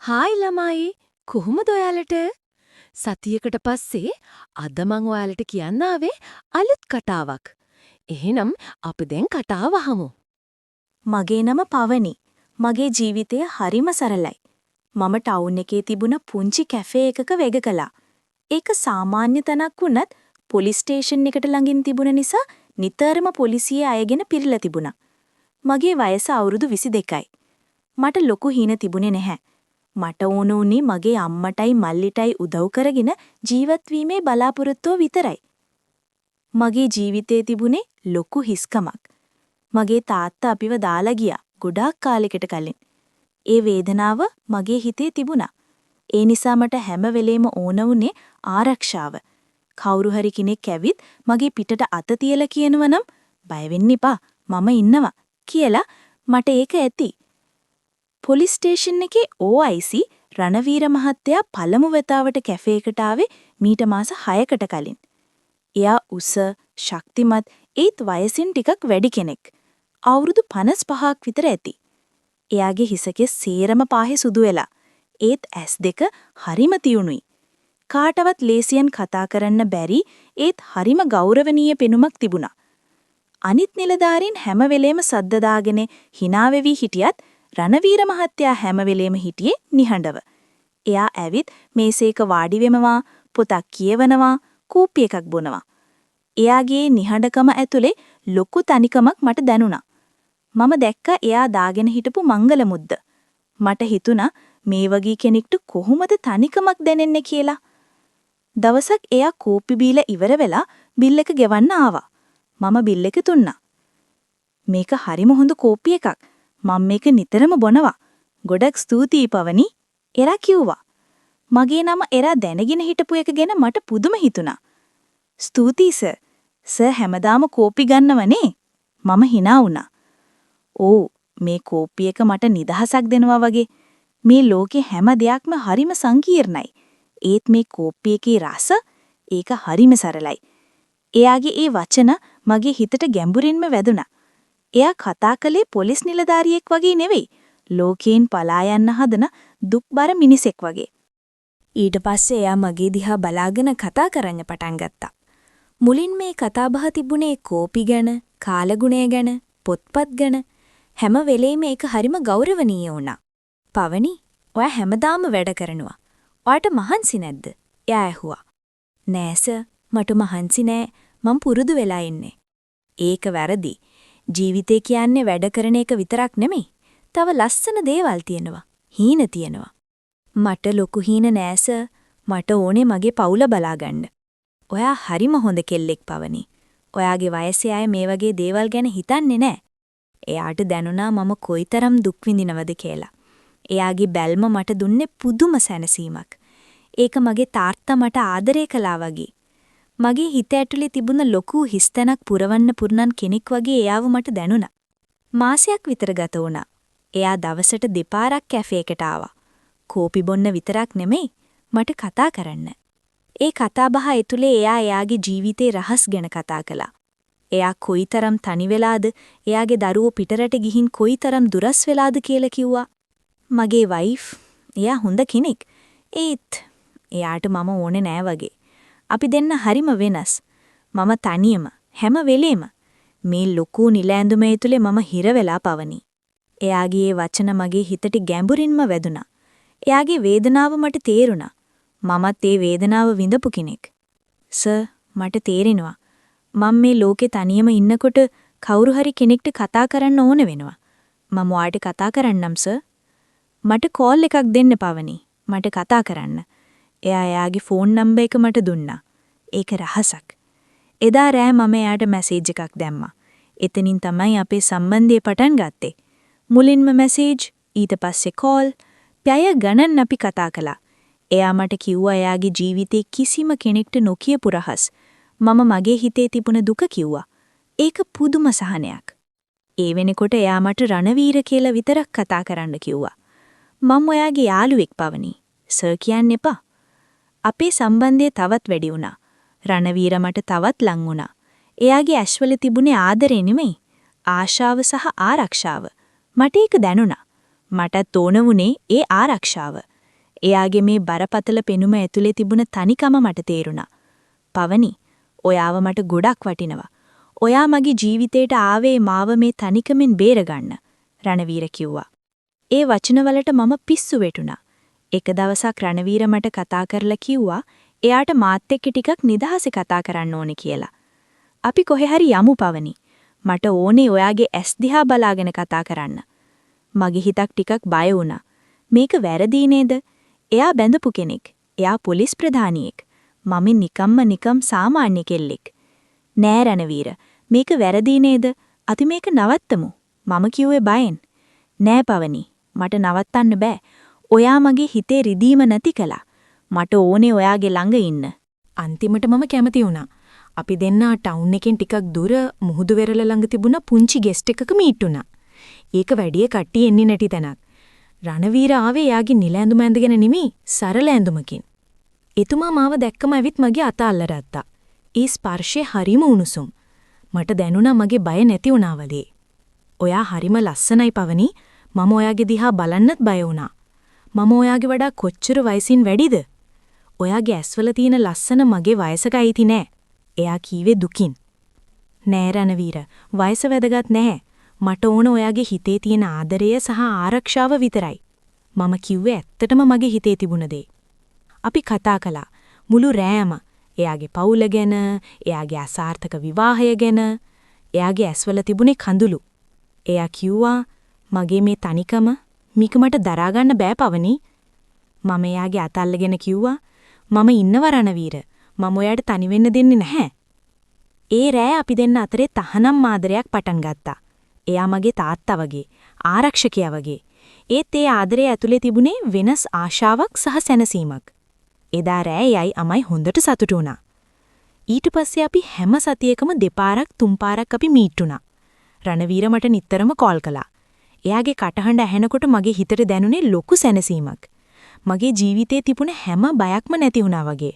Hi ළමයි කොහොමද ඔයාලට? සතියකට පස්සේ අද මං ඔයාලට කියන්න ආවේ අලුත් කතාවක්. එහෙනම් අපි දැන් කතාව අහමු. මගේ නම පවනි. මගේ ජීවිතය හරිම සරලයි. මම ටවුන් එකේ තිබුණ පුංචි කැෆේ එකක වැඩ කළා. ඒක සාමාන්‍ය තැනක් වුණත් පොලිස් ස්ටේෂන් එකට ළඟින් තිබුණ නිසා නිතරම පොලිසියේ අයගෙන පිරලා තිබුණා. මගේ වයස අවුරුදු 22යි. මට ලොකු හීන තිබුණේ නැහැ. මට ඕන උනේ මගේ අම්මටයි මල්ලිටයි උදව් කරගෙන ජීවත් වීමේ බලාපොරොත්තුව විතරයි. මගේ ජීවිතේ තිබුණේ ලොකු හිස්කමක්. මගේ තාත්තා අපිව දාලා ගියා ගොඩාක් කාලෙකට කලින්. ඒ වේදනාව මගේ හිතේ තිබුණා. ඒ නිසා මට හැම වෙලේම ඕන වුණේ ආරක්ෂාව. කවුරු හරි කෙනෙක් ඇවිත් මගේ පිටට අත තියලා කියනවනම් බය වෙන්න එපා මම ඉන්නවා කියලා මට ඒක ඇති. පොලිස් ස්ටේෂන් එකේ OIC රණවීර මහත්තයා පළමු වතාවට කැෆේ එකට ආවේ මීට මාස 6කට කලින්. එයා උස, ශක්තිමත්, ඒත් වයසින් ටිකක් වැඩි කෙනෙක්. අවුරුදු 55ක් විතර ඇති. එයාගේ හිසකේ සේරම පාහේ සුදු වෙලා. ඒත් S2 හරිම තියුණුයි. කාටවත් ලේසියෙන් කතා කරන්න බැරි ඒත් හරිම ගෞරවනීය පෙනුමක් තිබුණා. අනිත් නිලධාරීන් හැම වෙලේම සද්ද දාගෙන hina වෙවි හිටියත් රණවීර මහත්තයා හැම වෙලේම හිටියේ නිහඬව. එයා ඇවිත් මේසේක වාඩි වෙමවා, පොතක් කියවනවා, කූපි එකක් බොනවා. එයාගේ නිහඬකම ඇතුලේ ලොකු තනිකමක් මට දැනුණා. මම දැක්කා එයා දාගෙන හිටපු මංගල මුද්ද. මට හිතුණා මේ වගේ කෙනෙක්ට කොහොමද තනිකමක් දැනෙන්නේ කියලා. දවසක් එයා කෝපි බීලා ඉවර වෙලා බිල් එක ගෙවන්න ආවා. මම බිල් එක දුන්නා. මේක හරිම හොඳ කෝපි එකක්. මම මේක නිතරම බොනවා. ගොඩක් ස්තුතියි පවනි. එරා කිව්වා. මගේ නම එරා දැනගෙන හිටපු එක ගැන මට පුදුම හිතුණා. ස්තුතියි සර්. සර් හැමදාම කෝපි ගන්නවනේ. මම hina වුණා. "ඕ මේ කෝපි එක මට නිදහසක් දෙනවා වගේ. මේ ලෝකේ හැම දෙයක්ම හරිම සංකීර්ණයි. ඒත් මේ කෝපි එකේ රස ඒක හරිම සරලයි." එයාගේ ඒ වචන මගේ හිතට ගැඹුරින්ම වැදුනා. එයා කතා කළේ පොලිස් නිලධාරියෙක් වගේ නෙවෙයි. ලෝකයෙන් පලා යන්න හදන දුක්බර මිනිසෙක් වගේ. ඊට පස්සේ එයා මගේ දිහා බලාගෙන කතා කරන්න පටන් ගත්තා. මුලින් මේ කතාබහ තිබුණේ කෝපි ගැන, කාලගුණය ගැන, පොත්පත් ගැන. හැම වෙලේම ඒක හරිම ගෞරවනීය වුණා. "පවනි, ඔයා හැමදාම වැඩ කරනවා. ඔයාට මහන්සි නැද්ද?" එයා ඇහුවා. "නෑ සර්, මට මහන්සි නෑ. මම පුරුදු වෙලා ඉන්නේ." "ඒක වැරදි. ජීවිතේ කියන්නේ වැඩ කරන එක විතරක් නෙමෙයි. තව ලස්සන දේවල් තියෙනවා. හීන තියෙනවා." "මට ලොකු හීන නෑ සර්. මට ඕනේ මගේ පවුල බලාගන්න." "ඔයා හරිම හොඳ කෙල්ලෙක් පවනි. ඔයාගේ වයසේ අය මේ වගේ දේවල් ගැන හිතන්නේ නෑ." එයාට දැනුණා මම කොයිතරම් දුක් විඳිනවද කියලා. එයාගේ බැල්ම මට දුන්නේ පුදුම සැනසීමක්. ඒක මගේ තාත්තා මට ආදරය කළා වගේ. මගේ හිත ඇතුලේ තිබුණ ලොකු හිස්තැනක් පුරවන්න කෙනෙක් වගේ එයාව මට දැනුණා. මාසයක් විතර ගත වුණා. එයා දවසට දෙපාරක් කැෆේ එකට ආවා. කෝපි බොන්න විතරක් නෙමෙයි, මට කතා කරන්න. ඒ කතාබහ ඇතුලේ එයා එයාගේ ජීවිතේ රහස් ගැන කතා කළා. එයා කොයිතරම් තනි වෙලාද, එයාගේ දරුවෝ පිටරට ගිහින් කොයිතරම් දුරස් වෙලාද කියලා කිව්වා. මගේ වයිෆ්, එයා හොඳ කෙනෙක්. ඒත් එයාට මම ඕනේ නෑ වගේ. අපි දෙන්න හරිම වෙනස්. මම තනියම හැම වෙලේම මේ ලොකු නිල ඇඳුම ඇතුලේ මම හිර වෙලා පවනි. එයාගේ වචන මගේ හිතට ගැඹුරින්ම වැදුනා. එයාගේ වේදනාව මට තේරුණා. මමත් ඒ වේදනාව විඳපු කෙනෙක්. "සර්, මට තේරෙනවා. මම මේ ලෝකේ තනියම ඉන්නකොට කවුරු හරි කෙනෙක්ට කතා කරන්න ඕන වෙනවා. මම ඔයාට කතා කරන්නම් සර්." "මට කෝල් එකක් දෙන්න පවනි. මට කතා කරන්න." එයා එයාගේ ෆෝන් නම්බර් එක මට දුන්නා. ඒක රහසක්. එදා රෑ මම එයාට මැසේජ් එකක් දැම්මා. එතනින් තමයි අපේ සම්බන්ධය පටන් ගත්තේ. මුලින්ම මැසේජ්, ඊට පස්සේ කෝල්. පැය ගණන් අපි කතා කළා. එයා මට කිව්වා එයාගේ ජීවිතේ කිසිම කෙනෙක්ට නොකියපු රහස්. මම මගේ හිතේ තිබුණ දුක කිව්වා. ඒක පුදුම සහනයක්. ඒ වෙනකොට එයා මට රණවීර කියලා විතරක් කතා කරන්න කිව්වා. "මම ඔයාගේ යාළුවෙක් පවනි. සර් කියන්න එපා." අපේ සම්බන්ධය තවත් වැඩි වුණා. රණවීර මට තවත් ලං වුණා. එයාගේ ඇස්වල තිබුණේ ආදරේ නෙමෙයි, ආශාව සහ ආරක්ෂාව. මට ඒක දැනුණා. මටත් ඕන වුණේ ඒ ආරක්ෂාව. එයාගේ මේ බරපතල පෙනුම ඇතුලේ තිබුණ තනිකම මට තේරුණා. පවනි, ඔයාව මට ගොඩක් වටිනවා. ඔයා මගේ ජීවිතේට ආවේ මාව මේ තනිකමෙන් බේරගන්න, රණවීර කිව්වා. ඒ වචනවලට මම පිස්සු වැටුණා. එක දවසක් රණවීර මට කතා කරලා කිව්වා එයාට මාත් එක්ක ටිකක් නිදහසේ කතා කරන්න ඕනේ කියලා. අපි කොහේ හරි යමු පවනි. මට ඕනේ ඔයාගේ ඇස් දිහා බලාගෙන කතා කරන්න. මගේ හිතක් ටිකක් බය වුණා. මේක වැරදි නේද? එයා බැඳපු කෙනෙක්. එයා පොලිස් ප්‍රධානියෙක්. මම නිකම් සාමාන්‍ය කෙල්ලෙක්. නෑ රණවීර, මේක වැරදි නේද? අපි මේක නවත්තමු. මම කිව්වේ බයෙන්. නෑ පවනි, මට නවත්තන්න බෑ. ඔයා මගේ හිතේ රිදීම නැති කළා. මට ඕනේ ඔයාගේ ළඟ ඉන්න. අන්තිමට මම කැමති වුණා. අපි දෙන්නා ටවුන් එකෙන් ටිකක් දුර මුහුදු වෙරළ ළඟ තිබුණ පුංචි ගෙස්ට් එකක මීට් වුණා. ඒක වැඩි කට්ටිය එන්නේ නැති තැනක්. රණවීර ආවේ එයාගේ නිල ඇඳුම ඇඳගෙන නෙමෙයි, සරල ඇඳුමකින්. එතුමා මාව දැක්කම ඇවිත් මගේ අත අල්ලගත්තා. ඒ ස්පර්ශය හරිම උණුසුම්. මට දැනුණා මගේ බය නැති වුණා වගේ. ඔයා හරිම ලස්සනයි පවනි. මම ඔයාගේ දිහා බලන්නත් බය වුණා. මම ඔයාගේ වඩා කොච්චර වයසින් වැඩිද? ඔයාගේ ඇස්වල තියෙන ලස්සන මගේ වයසක අයිති නෑ. එයා කීවේ දුකින්. නෑ රණවීර, වයස වැදගත් නැහැ. මට ඕන ඔයාගේ හිතේ තියෙන ආදරය සහ ආරක්ෂාව විතරයි. මම කිව්වේ ඇත්තටම මගේ හිතේ තිබුණ දේ. අපි කතා කළා. මුළු රෑම එයාගේ පවුල ගැන, එයාගේ අසාර්ථක විවාහය ගැන, එයාගේ ඇස්වල තිබුණේ කඳුළු. එයා කිව්වා මගේ මේ තනිකම මේක මට දරා ගන්න බෑ පවනි. මම එයාගේ අත අල්ලගෙන කිව්වා මම ඉන්නව රණවීර. මම ඔයාට තනි වෙන්න දෙන්නේ නැහැ. ඒ රෑ අපි දෙන්න අතරේ තහනම් ආදරයක් පටන් ගත්තා. එයා මගේ තාත්තා වගේ, ආරක්ෂකයා වගේ. ඒත් ඒ ආදරය ඇතුලේ තිබුණේ වෙනස් ආශාවක් සහ සැනසීමක්. එදා රෑ යයි අමයි හොඳට සතුටු වුණා. ඊට පස්සේ අපි හැම සතියකම දෙපාරක් තුන් පාරක් අපි මීට් වුණා. රණවීර මට නිතරම කෝල් කළා. එයාගේ කටහඬ ඇහෙනකොට මගේ හිතට දැනුනේ ලොකු සැනසීමක්. මගේ ජීවිතේ තිබුණ හැම බයක්ම නැති වුණා වගේ.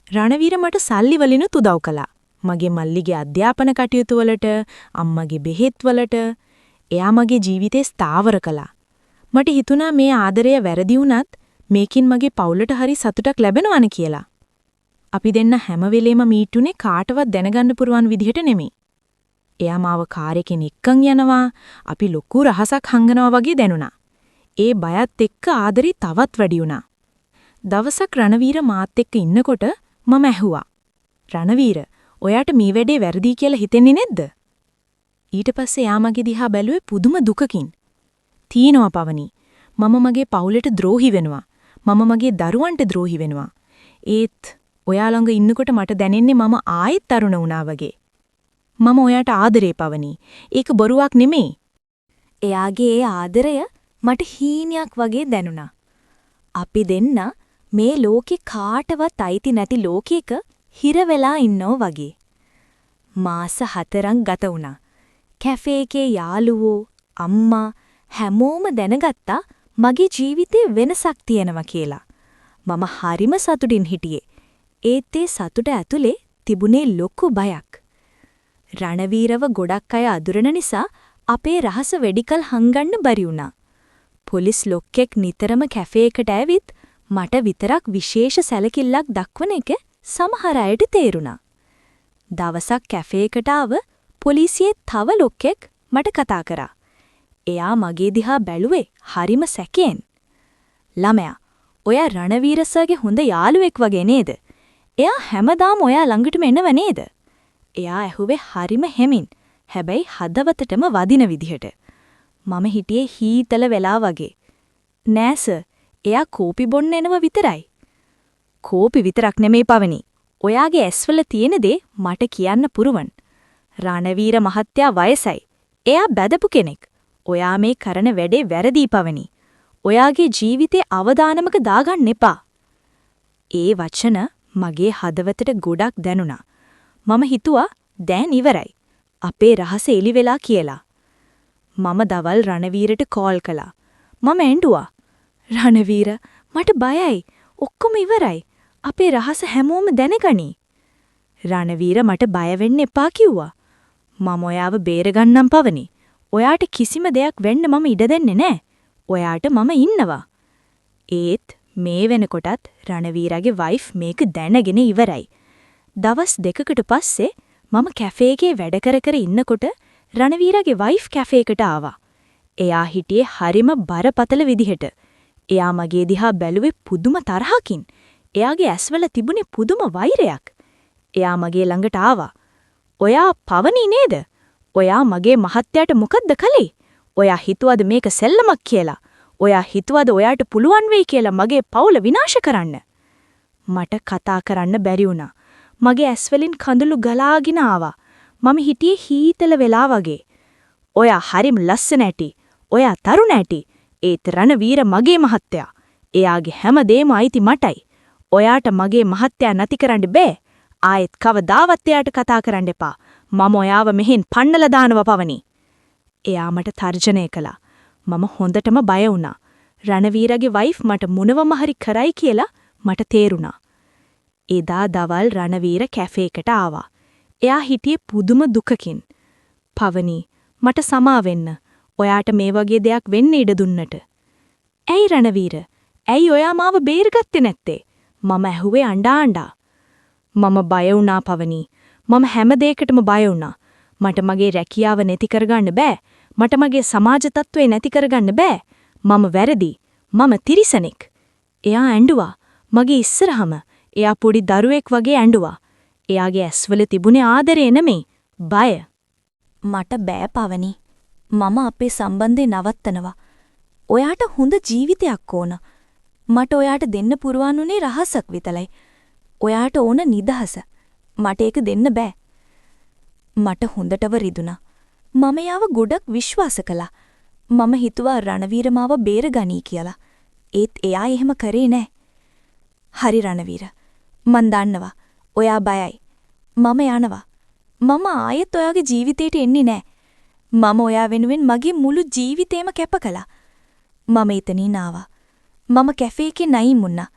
රණවීර මට සල්ලි වලිනුත් උදව් කළා. මගේ මල්ලිගේ අධ්‍යාපන කටයුතු වලට, අම්මගේ බෙහෙත් වලට. එයා මගේ ජීවිතේ ස්ථාවර කළා. මට හිතුණා මේ ආදරය වැරදි වුණත් මේකින් මගේ පවුලට හරි සතුටක් ලැබෙනවනේ කියලා. අපි දෙන්න හැම වෙලේම මීටුනේ කාටවත් දැනගන්න පුරුවන් විදිහට නෙමෙයි. එයා මාව කාර් එකෙන් එක්කන් යනවා, අපි ලොකු රහසක් හංගනවා වගේ දැනුණා. ඒ බයත් එක්ක ආදරේ තවත් වැඩි වුණා. දවසක් රණවීර මාත් එක්ක ඉන්නකොට මම ඇහුවා. රණවීර, ඔයාට මේ වැඩේ වැරදි කියලා හිතෙන්නේ නැද්ද? ඊට පස්සේ එයා මගේ දිහා බැලුවේ පුදුම දුකකින්. "තීනවා පවනි. මම මගේ පවුලට ද්‍රෝහි වෙනවා. මම මගේ දරුවන්ට ද්‍රෝහි වෙනවා. ඒත් ඔයා ළඟ ඉන්නකොට මට දැනෙන්නේ මම ආයෙත් තරුණ වුණා වගේ. මම ඔයාට ආදරේ පවනි. ඒක බොරුවක් නෙමෙයි." එයාගේ ඒ ආදරය මට හීනයක් වගේ දැනුණා. අපි දෙන්න මේ ලෝකේ කාටවත් අයිති නැති ලෝකයක හිර වෙලා ඉන්නෝ වගේ. මාස 4ක් ගත වුණා. කැෆේ එකේ යාළුවෝ, අම්මා හැමෝම දැනගත්තා මගේ ජීවිතේ වෙනසක් තියෙනවා කියලා. මම හරිම සතුටින් හිටියේ. ඒත් ඒ සතුට ඇතුලේ තිබුණේ ලොකු බයක්. රණවීරව ගොඩක් අය අඳුරන නිසා අපේ රහස වෙඩිකල් හංගන්න බැරි වුණා. පොලිස් ලොක්කෙක් නිතරම කැෆේ එකට ඇවිත් මට විතරක් විශේෂ සැලකිල්ලක් දක්වන එක සමහර අයට තේරුණා. දවසක් කැෆේ එකට ආව පොලිසියේ තව ලොක්කෙක් මට කතා කරා. එයා මගේ දිහා බැලුවේ හරිම සැකයෙන්. "ළමයා, ඔයා රණවීර සර්ගේ හොඳ යාළුවෙක් වගේ නේද? එයා හැමදාම ඔයා ළඟටම එනව නේද?" එයා ඇහුවේ හරිම හැමින්, හැබැයි හදවතටම වදින විදිහට. මම හිටියේ හීතල වෙලා වගේ. "නෑ සර්, එයා කෝපි බොන්න එනව විතරයි." "කෝපි විතරක් නෙමෙයි පවනි. ඔයාගේ ඇස්වල තියෙන දේ මට කියන්න පුරුවන්. රණවීර මහත්තයා වයසයි. එයා බැදපු කෙනෙක්. ඔයා මේ කරන වැඩේ වැරදි පවනි. ඔයාගේ ජීවිතේ අවදානමක දාගන්න එපා." ඒ වචන මගේ හදවතට ගොඩක් දැනුණා. මම හිතුවා දැන් ඉවරයි. අපේ රහස එලි වෙලා කියලා. මම දවල් රණවීරට කෝල් කළා. මම ඇඬුවා. "රණවීර, මට බයයි. ඔක්කොම ඉවරයි. අපේ රහස හැමෝම දැනගනි." රණවීර මට බය වෙන්න එපා කිව්වා. "මම ඔයාව බේරගන්නම් පවනි. ඔයාට කිසිම දෙයක් වෙන්න මම ඉඩ දෙන්නේ නැහැ. ඔයාට මම ඉන්නවා." ඒත් මේ වෙනකොටත් රණවීරගේ වයිෆ් මේක දැනගෙන ඉවරයි. දවස් 2කට පස්සේ මම කැෆේ එකේ වැඩ කර ඉන්නකොට රණවීරගේ වයිෆ් කැෆේ එකට ආවා. එයා හිටියේ හරිම බරපතල විදිහට. එයා මගේ දිහා බැලුවේ පුදුම තරහකින්. එයාගේ ඇස්වල තිබුණේ පුදුම වෛරයක්. එයා මගේ ළඟට ආවා. "ඔයා පවනි නේද? ඔයා මගේ මහත්තයාට මොකද්ද කළේ? ඔයා හිතුවද මේක සෙල්ලමක් කියලා? ඔයා හිතුවද ඔයාට පුළුවන් වෙයි කියලා මගේ පවුල විනාශ කරන්න?" මට කතා කරන්න බැරි වුණා. මගේ ඇස්වලින් කඳුළු ගලාගෙන ආවා. මම හිටියේ හීතල වෙලා වගේ. "ඔයා හරිම ලස්සන ඇටි. ඔයා තරුණ ඇටි. ඒත් රණවීර මගේ මහත්තයා. එයාගේ හැමදේම අයිති මටයි. ඔයාට මගේ මහත්තයා නැති කරන්න බෑ. ආයෙත් කවදාවත් එයාට කතා කරන්න එපා. මම ඔයාව මෙහෙන් පන්නලා දානවා පවනි." එයා මට තර්ජනය කළා. මම හොඳටම බය වුණා. රණවීරගේ වයිෆ් මට මොනවම හරි කරයි කියලා මට තේරුණා. එදා දවල් රණවීර කැෆේ එකට ආවා. එයා හිටියේ පුදුම දුකකින්. "පවනි, මට සමා වෙන්න. ඔයාට මේ වගේ දෙයක් වෙන්න ඉඩ දුන්නට." "ඇයි රණවීර? ඇයි ඔයා මාව බේරගත්තේ නැත්තේ?" මම ඇහුවේ අඬා. "මම බය වුණා පවනි. මම හැම දෙයකටම බය වුණා. මට මගේ රැකියාව නැති කරගන්න බෑ. මට මගේ සමාජ තත්ත්වේ නැති කරගන්න බෑ. මම වැරදි. මම තිරිසනෙක්." එයා ඇඬුවා. මගේ ඉස්සරහම එයා පොඩි දරුවෙක් වගේ ඇඬුවා. එයාගේ ඇස්වල තිබුණේ ආදරේ නෙමෙයි, බය. "මට බෑ පවනි. මම අපේ සම්බන්ධය නවත්තනවා. ඔයාට හොඳ ජීවිතයක් ඕන. මට ඔයාට දෙන්න පුරුවන් උනේ රහසක් විතරයි. ඔයාට ඕන නිදහස. මට ඒක දෙන්න බෑ." මට හොඳටව රිදුනා. මම යාව ගොඩක් විශ්වාස කළා. මම හිතුවා රණවීර මාව බේරගනී කියලා. ඒත් එයා එහෙම කරේ නෑ. "හරි රණවීර. මන් දන්නවා. ඔයා බයයි. මම යනවා. මම ආයෙත් ඔයාගේ ජීවිතේට එන්නේ නෑ. මම ඔයා වෙනුවෙන් මගේ මුළු ජීවිතේම කැප කළා." මම එතනින් ආවා. මම කැෆේ එකේ නයින් වුණා.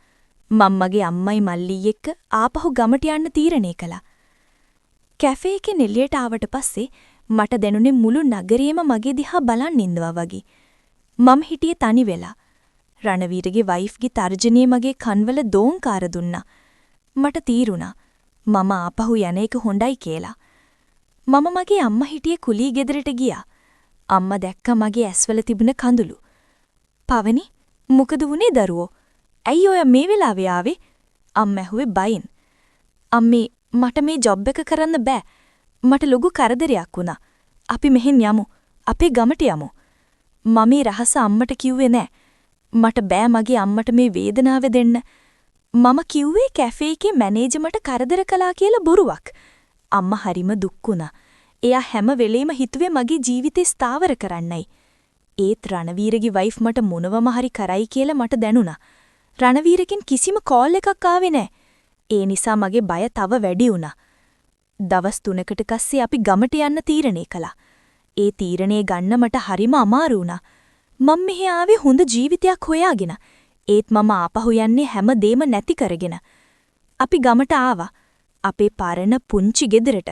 මම මගේ අම්මයි මල්ලී එක්ක ආපහු ගමට යන්න තීරණය කළා. කැෆේ එකෙන් එළියට ආවට පස්සේ මට දැනුනේ මුළු නගරයම මගේ දිහා බලන් ඉන්නවා වගේ. මම හිටියේ තනි වෙලා. රණවීරගේ වයිෆ්ගේ තර්ජනය මගේ කන්වල දෝංකාර දුන්නා. මට තීරුණා මම ආපහු යන එක හොඳයි කියලා. මම මගේ අම්මා හිටියේ කුලී ගෙදරට ගියා. අම්මා දැක්ක මගේ ඇස්වල තිබුණ කඳුළු. "පවනි, මොකද වුනේ දරුවෝ? ඇයි ඔය මේ වෙලාවේ ආවේ?" අම්මා ඇහුවේ බයින්. "අම්මේ, මට මේ ජොබ් එක කරන්න බෑ. මට ලොකු කරදරයක් වුණා. අපි මෙහෙන් යමු. අපේ ගමට යමු." මම මේ රහස අම්මට කිව්වේ නෑ. මට බෑ මගේ අම්මට මේ වේදනාව දෙන්න. මම කිව්වේ කැෆේ එකේ මැනේජර්ට කරදර කළා කියලා බොරුවක්. අම්මා හරිම දුක් වුණා. එයා හැම වෙලේම හිතුවේ මගේ ජීවිතේ ස්ථාවර කරන්නයි. ඒත් රණවීරගේ වයිෆ් මට මොනවම හරි කරයි කියලා මට දැනුණා. රණවීරකින් කිසිම කෝල් එකක් ආවේ නෑ. ඒ නිසා මගේ බය තව වැඩි වුණා. දවස් 3කට පස්සේ අපි ගමට යන්න තීරණය කළා. ඒ තීරණය ගන්න මට හරිම අමාරු වුණා. මම මෙහි ආවේ හොඳ ජීවිතයක් හොයාගෙන. ඒත් මම ආපහු යන්නේ හැම දෙම නැති කරගෙන. අපි ගමට ආවා. අපේ පරණ පුංචි ගෙදරට.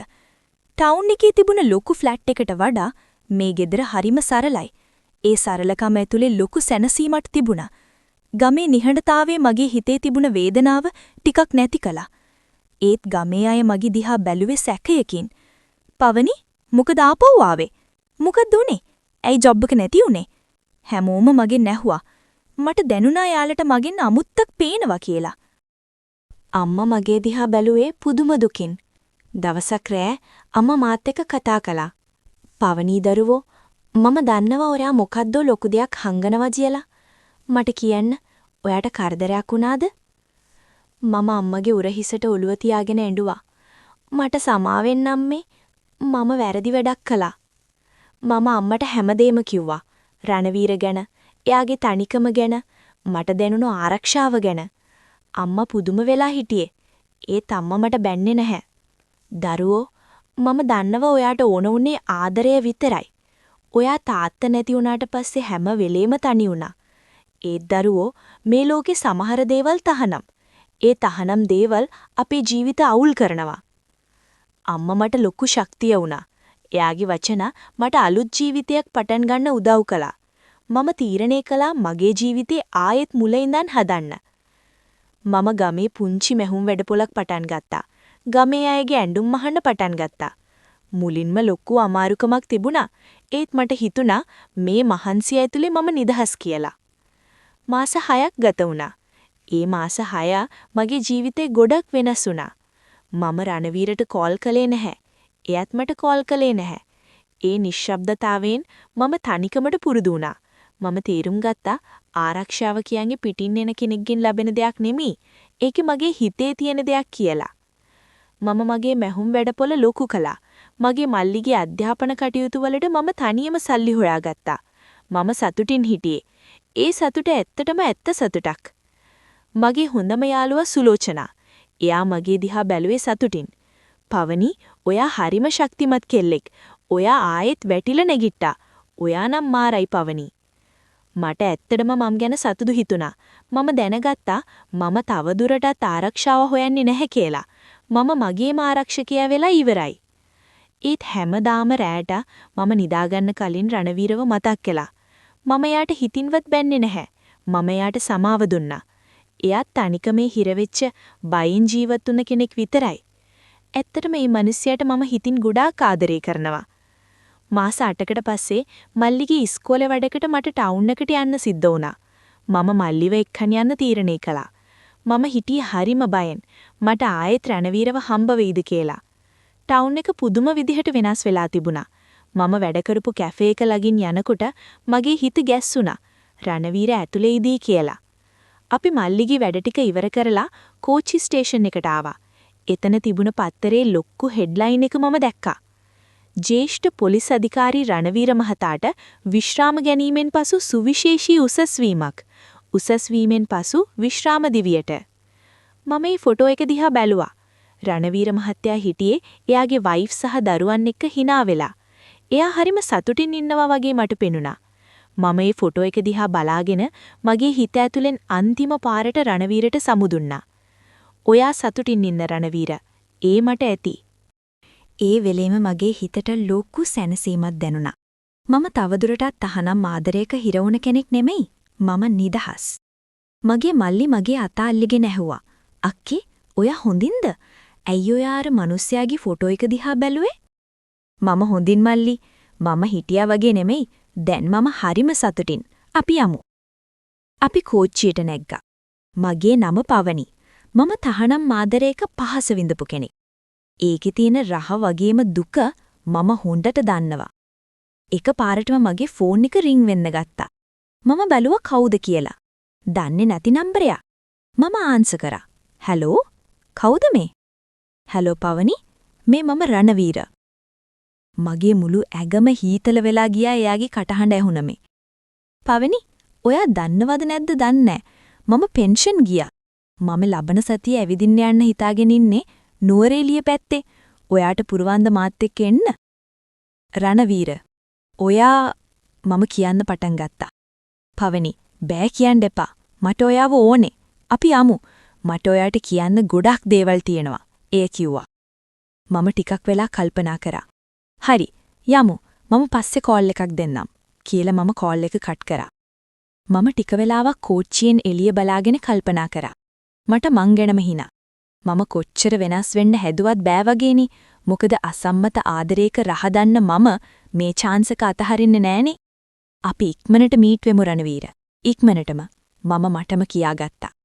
ටවුන් එකේ තිබුණ ලොකු ෆ්ලැට් එකට වඩා මේ ගෙදර හරිම සරලයි. ඒ සරලකම ඇතුලේ ලොකු සැනසීමක් තිබුණා. ගමේ නිහඬතාවයේ මගේ හිතේ තිබුණ වේදනාව ටිකක් නැති කළා. ඒත් ගමේ අය මගේ දිහා බැලුවේ සැකයකින්. "පවනි, මොකද ආපහු ආවේ? මොකද උනේ? ඇයි ජොබ් එක නැති උනේ?" හැමෝම මගෙන් නැහුවා. මට දැනුණා යාලට මගෙන් අමුත්තක් පේනවා කියලා. අම්මා මගේ දිහා බැලුවේ පුදුම දුකින්. දවසක් රෑ අම්මා මාත් එක්ක කතා කළා. "පවනි දරුවෝ, මම දන්නවා ඔයා මොකද්දෝ ලොකු දෙයක් හංගනවා කියලා. මට කියන්න, ඔයාට කරදරයක් වුණාද?" මම අම්මගේ උරහිසට ඔළුව තියාගෙන ඇඬුවා. "මට සමා වෙන්න අම්මේ. මම වැරදි වැඩක් කළා." මම අම්මට හැමදේම කිව්වා. රණවීර ගැන, එයාගේ තනිකම ගැන, මට දැනුණු ආරක්ෂාව ගැන. අම්මා පුදුම වෙලා හිටියේ. ඒත් අම්මා මට බැන්නේ නැහැ. "දරුවෝ, මම දන්නවා ඔයාට ඕන උනේ ආදරය විතරයි. ඔයා තාත්තා නැති වුණාට පස්සේ හැම වෙලේම තනි වුණා. ඒත් දරුවෝ, මේ ලෝකේ සමහර දේවල් තහනම්. ඒ තහනම් දේවල් අපේ ජීවිත අවුල් කරනවා." අම්මා මට ලොකු ශක්තිය වුණා. එයාගේ වචන මට අලුත් ජීවිතයක් පටන් ගන්න උදව් කළා. මම තීරණය කළා මගේ ජීවිතේ ආයෙත් මුල ඉඳන් හදන්න. මම ගමේ පුංචි මැහුම් වැඩපොලක් පටන් ගත්තා. ගමේ අයගේ ඇඬුම් අහන්න පටන් ගත්තා. මුලින්ම ලොකු අමාරුකමක් තිබුණා. ඒත් මට හිතුණා මේ මහන්සිය ඇතුලේ මම නිදහස් කියලා. මාස 6ක් ගත වුණා. ඒ මාස 6 මගේ ජීවිතේ ගොඩක් වෙනස් වුණා. මම රණවීරට කෝල් කළේ නැහැ. එයත් මට කෝල් කළේ නැහැ. ඒ නිශ්ශබ්දතාවයෙන් මම තනිකමට පුරුදු වුණා. මම තේරුම් ගත්තා ආරක්ෂාව කියන්නේ පිටින් එන කෙනෙක්ගෙන් ලැබෙන දෙයක් නෙමෙයි. ඒක මගේ හිතේ තියෙන දෙයක් කියලා. මම මගේ මැහුම් වැඩපොළ ලොකු කළා. මගේ මල්ලිගේ අධ්‍යාපන කටයුතු වලට මම තනියම සල්ලි හොයාගත්තා. මම සතුටින් හිටියේ. ඒ සතුට ඇත්තටම ඇත්ත සතුටක්. මගේ හොඳම යාළුවා සුලෝචනා. එයා මගේ දිහා බැලුවේ සතුටින්. පවනි, ඔයා හරිම ශක්තිමත් කෙල්ලෙක්. ඔයා ආයෙත් වැටිලා නැගිට්ටා. ඔයා නම් මාරයි පවනි. මට ඇත්තටම මම ගැන සතුටු හිතුණා. මම දැනගත්තා මම තවදුරටත් ආරක්ෂාව හොයන්නේ නැහැ කියලා. මම මගේම ආරක්ෂකයා වෙලා ඉවරයි. ඒත් හැමදාම රැට මම නිදාගන්න කලින් රණවීරව මතක් කළා. මම එයාට හිතින්වත් බැන්නේ නැහැ. මම එයාට සමාව දුන්නා. එයාත් තනිකමේ හිරවෙච්ච බයින් ජීවත් වුණ කෙනෙක් විතරයි. ඇත්තටම මේ මිනිහයාට මම හිතින් ගොඩාක් ආදරේ කරනවා. මාස 8කට පස්සේ මල්ලිගේ ඉස්කෝලේ වැඩකට මට ටවුන් එකට යන්න සිද්ධ වුණා. මම මල්ලිව එක්කන් යන්න තීරණය කළා. මම හිටියේ හරිම බයෙන්. මට ආයෙත් රණවීරව හම්බ වෙයිද කියලා. ටවුන් එක පුදුම විදිහට වෙනස් වෙලා තිබුණා. මම වැඩ කරපු කැෆේ එක ළඟින් යනකොට මගේ හිත ගැස්සුණා. රණවීර ඇතුලේ ඉදී කියලා. අපි මල්ලිගේ වැඩ ටික ඉවර කරලා කෝච්චි ස්ටේෂන් එකට ආවා. එතන තිබුණ පත්තරේ ලොක්කු හෙඩ්ලයින් එක මම දැක්කා. ජ්‍යෙෂ්ඨ පොලිස් අධිකාරී රණවීර මහතාට විශ්‍රාම ගැනීමෙන් පසු සුවිශේෂී උසස් වීමක්. උසස් වීමෙන් පසු විශ්‍රාම දිවියට. මම මේ ෆොටෝ එක දිහා බැලුවා. රණවීර මහත්තයා හිටියේ එයාගේ වයිෆ් සහ දරුවන් එක්ක hina වෙලා. එයා හරිම සතුටින් ඉන්නවා වගේ මට පෙනුණා. මම මේ ෆොටෝ එක දිහා බලාගෙන මගේ හිත ඇතුලෙන් අන්තිම පාරට රණවීරට සමුදුන්නා. ඔයා සතුටින් ඉන්න රණවීර. ඒ මට ඇති. ඒ වෙලේම මගේ හිතට ලොකු සැනසීමක් දැනුණා. මම තවදුරටත් තහනම් ආදරයක හිර වුණ කෙනෙක් නෙමෙයි. මම නිදහස්. මගේ මල්ලි මගේ අත අල්ලගෙන ඇහුවා. අක්කේ, ඔයා හොඳින්ද? ඇයි ඔයා අර මිනිස්යාගේ ෆොටෝ එක දිහා බැලුවේ? මම හොඳින් මල්ලි. මම හිටියා වගේ නෙමෙයි. දැන් මම හරිම සතුටින්. අපි යමු. අපි කෝච්චියට නැග්ගා. මගේ නම පවනි. මම තහනම් ආදරයක පහස විඳපු කෙනෙක්. ඒකේ තියෙන රහ වගේම දුක මම හොඳට දන්නවා. එකපාරටම මගේ ෆෝන් එක රින් වෙන්න ගත්තා. මම බැලුවා කවුද කියලා. දන්නේ නැති නම්බරයක්. මම ආන්සර් කරා. "හැලෝ? කවුද මේ?" "හැලෝ පවනි. මේ මම රණවීර." මගේ මුළු ඇගම හීතල වෙලා ගියා එයාගේ කටහඬ ඇහුනමේ. "පවනි, ඔයා දන්නවද නැද්ද දන්නේ මම පෙන්ෂන් ගියා. මම ලබන සතියේ ඇවිදින්න යන්න හිතාගෙන ඉන්නේ නුවරඑළිය පැත්තේ. ඔයාට පුරවන්ද මාත් එක්ක එන්න?" "රණවීර, ඔයා..." මම කියන්න පටන් ගත්තා. "පවනි, බෑ කියන්න එපා. මට ඔයාව ඕනේ. අපි යමු. මට ඔයාට කියන්න ගොඩක් දේවල් තියෙනවා." එය කිව්වා. මම ටිකක් වෙලා කල්පනා කරා. "හරි, යමු. මම පස්සේ කෝල් එකක් දෙන්නම්." කියලා මම කෝල් එක කට් කරා. මම ටික වෙලාවක් කෝච්චියෙන් එළිය බලාගෙන කල්පනා කරා. මට මං ගැනම හිනා. මම කොච්චර වෙනස් වෙන්න හැදුවත් බෑ වගේනේ. මොකද අසම්මත ආදරයක රහ දන්න මම මේ chance එක අතහරින්නේ නෑනේ. අපි ඉක්මනට මීට් වෙමු රණවීර. ඉක්මනටම මම මටම කියාගත්තා.